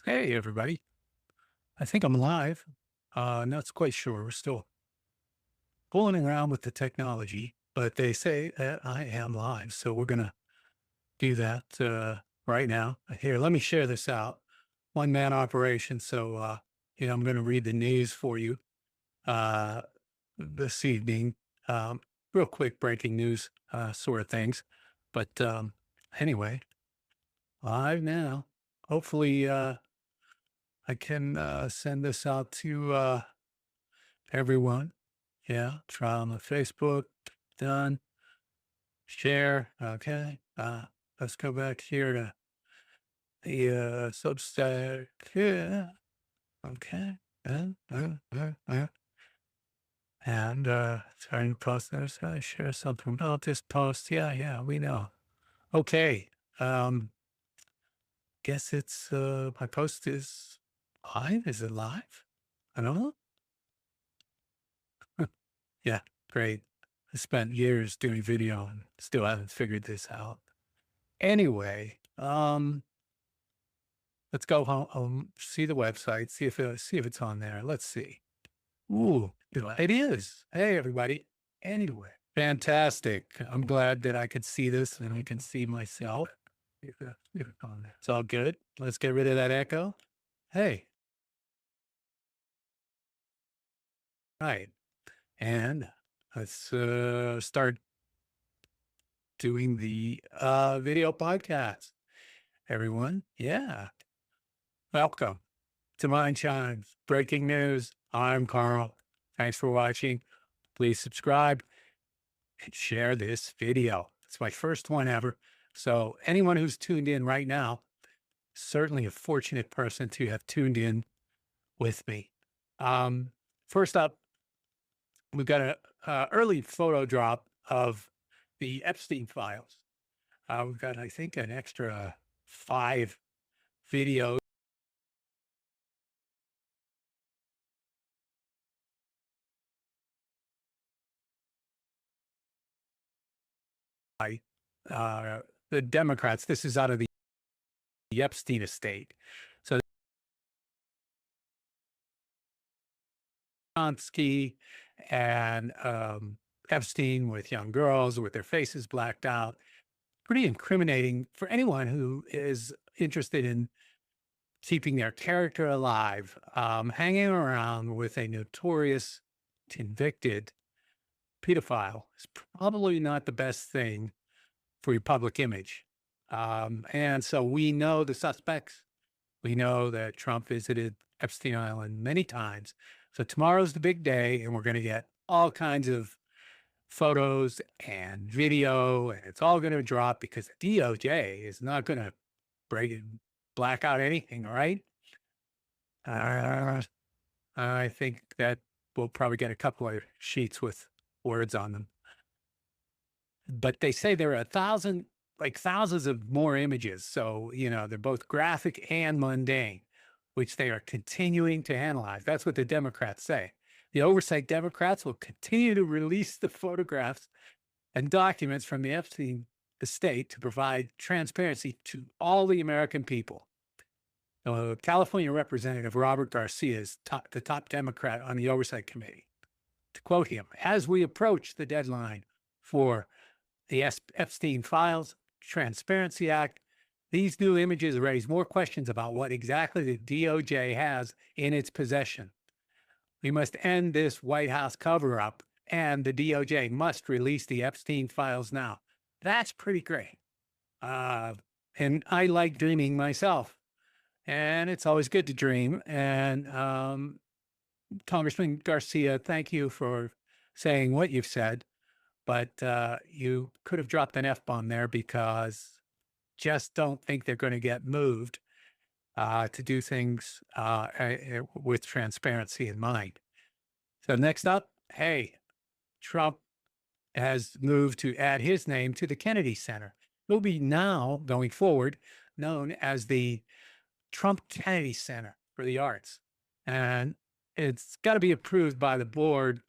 Hey, everybody. I think I'm live. Not quite sure. We're still fooling around with the technology, but they say that I am live. So we're going to do that right now. Here, let me share this out. One man operation. So, I'm going to read the news for you uh, this evening. Um, Real quick breaking news sort of things. But anyway, live now. Hopefully, I can send this out to everyone. Yeah, try on the Facebook. Done. Share. Okay. Let's go back here to the Substack. Yeah. Okay. And trying to post this. Share something about this post. Yeah, we know. Okay. Um, guess it's my post is live. Is it live? I don't know. Yeah, great. I spent years doing video and still haven't figured this out. Anyway, let's go home, see the website, see if it's on there. Let's see. Ooh, it is. Hey, everybody. Anyway, fantastic. I'm glad that I could see this and I can see myself. See if it's on there. It's all good. Let's get rid of that echo. Hey, right. And let's start doing the video podcast. Everyone, yeah, welcome to Mind Chimes. Breaking news. I'm Carl. Thanks for watching. Please subscribe and share this video. It's my first one ever. So anyone who's tuned in right now, certainly a fortunate person to have tuned in with me. First up, we've got a early photo drop of the Epstein files. We've got, I think, an extra 5 videos. By the Democrats. This is out of the Epstein estate. So Onsky and Epstein with young girls with their faces blacked out. Pretty incriminating for anyone who is interested in keeping their character alive. Hanging around with a notorious, convicted pedophile is probably not the best thing for your public image. And so we know the suspects. We know that Trump visited Epstein Island many times. So tomorrow's the big day, and we're going to get all kinds of photos and video, and it's all going to drop because the DOJ is not going to black out anything, all right? I think that we'll probably get a couple of sheets with words on them. But they say there are thousands of more images. So, they're both graphic and mundane, which they are continuing to analyze. That's what the Democrats say. The oversight Democrats will continue to release the photographs and documents from the Epstein estate to provide transparency to all the American people. California Representative Robert Garcia is the top Democrat on the Oversight Committee. To quote him, as we approach the deadline for the Epstein Files Transparency Act, these new images raise more questions about what exactly the DOJ has in its possession. We must end this White House cover-up, and the DOJ must release the Epstein files now. That's pretty great. And I like dreaming myself, and it's always good to dream. And Congressman Garcia, thank you for saying what you've said, but you could have dropped an F-bomb there because just don't think they're going to get moved to do things with transparency in mind. So next up, hey, Trump has moved to add his name to the Kennedy Center. It'll be now, going forward, known as the Trump Kennedy Center for the Arts. And it's got to be approved by the board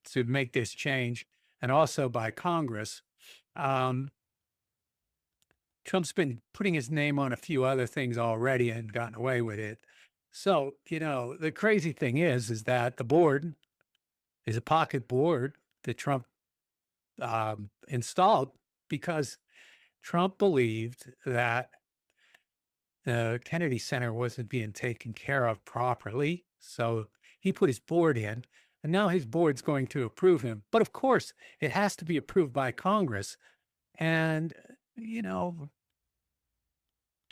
to make this change and also by Congress. Trump's been putting his name on a few other things already and gotten away with it. So, the crazy thing is that the board is a pocket board that Trump installed because Trump believed that the Kennedy Center wasn't being taken care of properly. So he put his board in, and now his board's going to approve him. But of course, it has to be approved by Congress. And,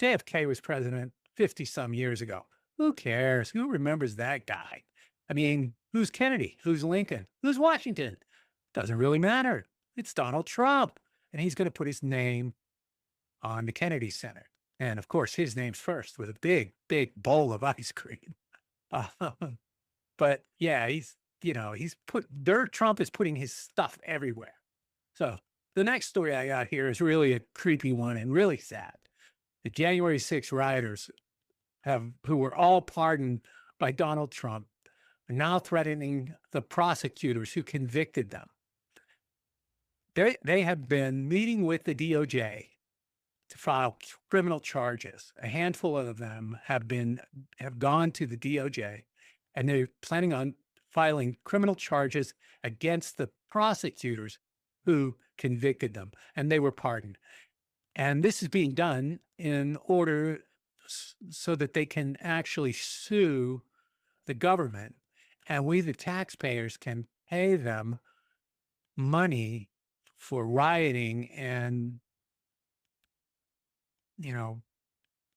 JFK was president 50 some years ago. Who cares? Who remembers that guy? I mean, who's Kennedy? Who's Lincoln? Who's Washington? Doesn't really matter. It's Donald Trump. And he's going to put his name on the Kennedy Center. And of course, his name's first with a big, big bowl of ice cream. Uh, but yeah, Trump is putting his stuff everywhere. So the next story I got here is really a creepy one and really sad. The January 6 rioters who were all pardoned by Donald Trump are now threatening the prosecutors who convicted them. They have been meeting with the DOJ to file criminal charges. A handful of them have gone to the DOJ, and they're planning on filing criminal charges against the prosecutors who convicted them, and they were pardoned. And this is being done in order so that they can actually sue the government, and we, the taxpayers, can pay them money for rioting and,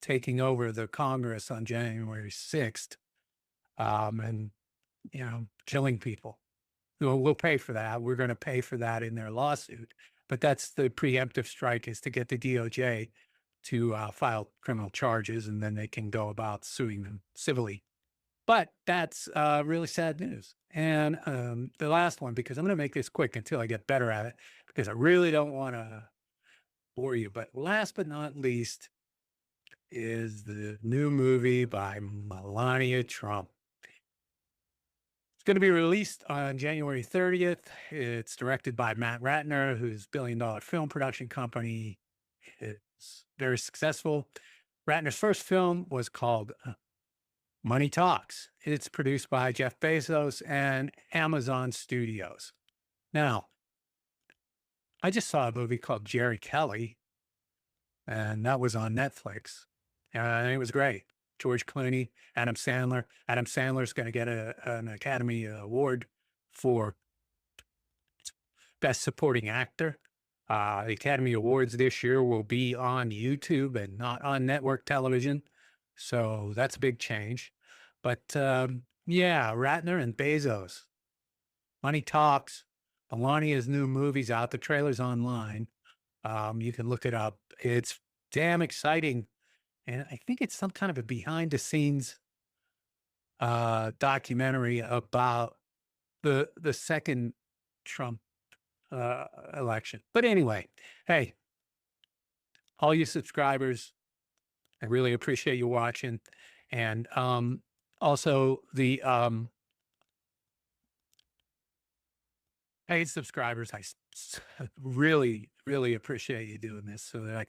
taking over the Congress on January 6th, and, killing people. We'll pay for that. We're going to pay for that in their lawsuit. But that's the preemptive strike, is to get the DOJ to file criminal charges, and then they can go about suing them civilly. But that's really sad news. And the last one, because I'm going to make this quick until I get better at it, because I really don't want to bore you. But last but not least is the new movie by Melania Trump. It's going to be released on January 30th. It's directed by Matt Ratner, whose billion-dollar film production company is very successful. Ratner's first film was called Money Talks. It's produced by Jeff Bezos and Amazon Studios. Now, I just saw a movie called Jerry Kelly, and that was on Netflix. And it was great. George Clooney, Adam Sandler. Adam Sandler's going to get an Academy Award for Best Supporting Actor. The Academy Awards this year will be on YouTube and not on network television. So that's a big change. But yeah, Ratner and Bezos. Money Talks. Melania's new movie's out. The trailer's online. You can look it up. It's damn exciting. And I think it's some kind of a behind the scenes documentary about the second Trump election. But anyway, hey, all you subscribers, I really appreciate you watching. And also the hey, subscribers, really, really appreciate you doing this so that I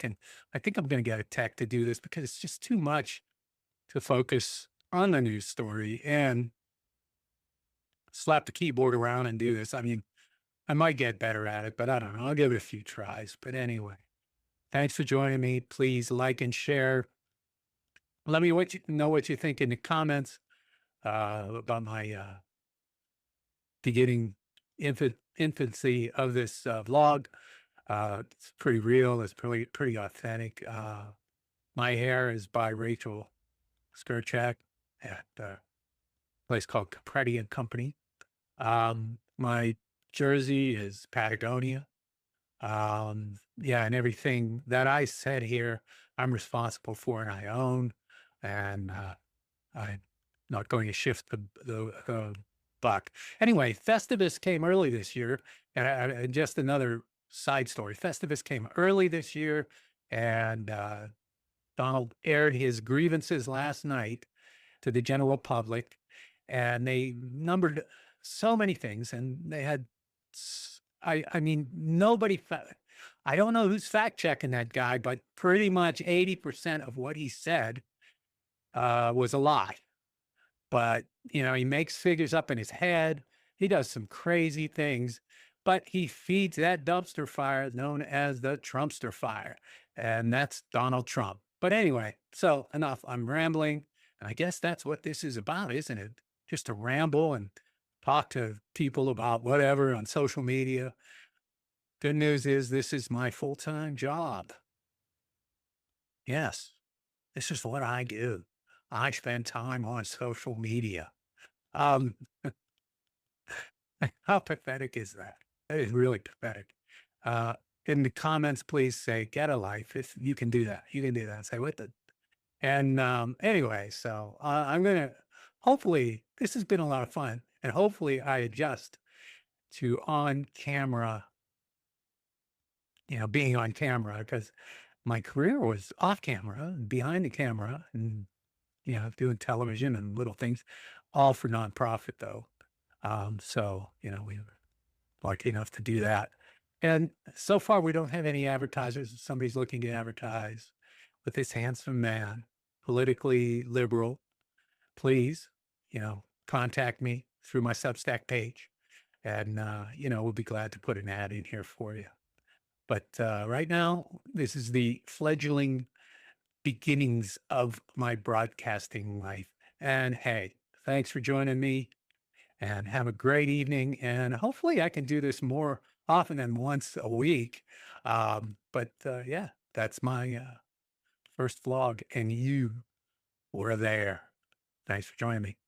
think I'm going to get a tech to do this, because it's just too much to focus on the news story and slap the keyboard around and do this. I mean, I might get better at it, but I don't know. I'll give it a few tries. But anyway, thanks for joining me. Please like and share. Let me know what you think in the comments about my beginning infancy of this vlog. It's pretty real. It's pretty authentic. My hair is by Rachel Skirchak at a place called Capretti and Company. My jersey is Patagonia. Yeah, and everything that I said here, I'm responsible for and I own. And I'm not going to shift the buck. Anyway, Festivus came early this year. And just another side story. Festivus came early this year, and Donald aired his grievances last night to the general public, and they numbered so many things, and they had, I mean, nobody I don't know who's fact checking that guy, but pretty much 80% of what he said was a lie. But, he makes figures up in his head. He does some crazy things, but he feeds that dumpster fire known as the Trumpster fire. And that's Donald Trump. But anyway, so enough. I'm rambling. And I guess that's what this is about, isn't it? Just to ramble and talk to people about whatever on social media. Good news is this is my full time job. Yes, this is what I do. I spend time on social media. Um, how pathetic is that? That is really pathetic. Uh, in the comments, please say, get a life. If you can do that, you can do that. Say, what the? And anyway, so I'm going to hopefully, this has been a lot of fun. And hopefully, I adjust to on camera, being on camera because my career was off camera and behind the camera and, doing television and little things, all for nonprofit though. So, we were lucky enough to do that. And so far, we don't have any advertisers. If somebody's looking to advertise with this handsome man, politically liberal, please, contact me through my Substack page. And, we'll be glad to put an ad in here for you. But right now, this is the fledgling beginnings of my broadcasting life. And hey, thanks for joining me and have a great evening. And hopefully, I can do this more often than once a week. But yeah, that's my first vlog, and you were there. Thanks for joining me.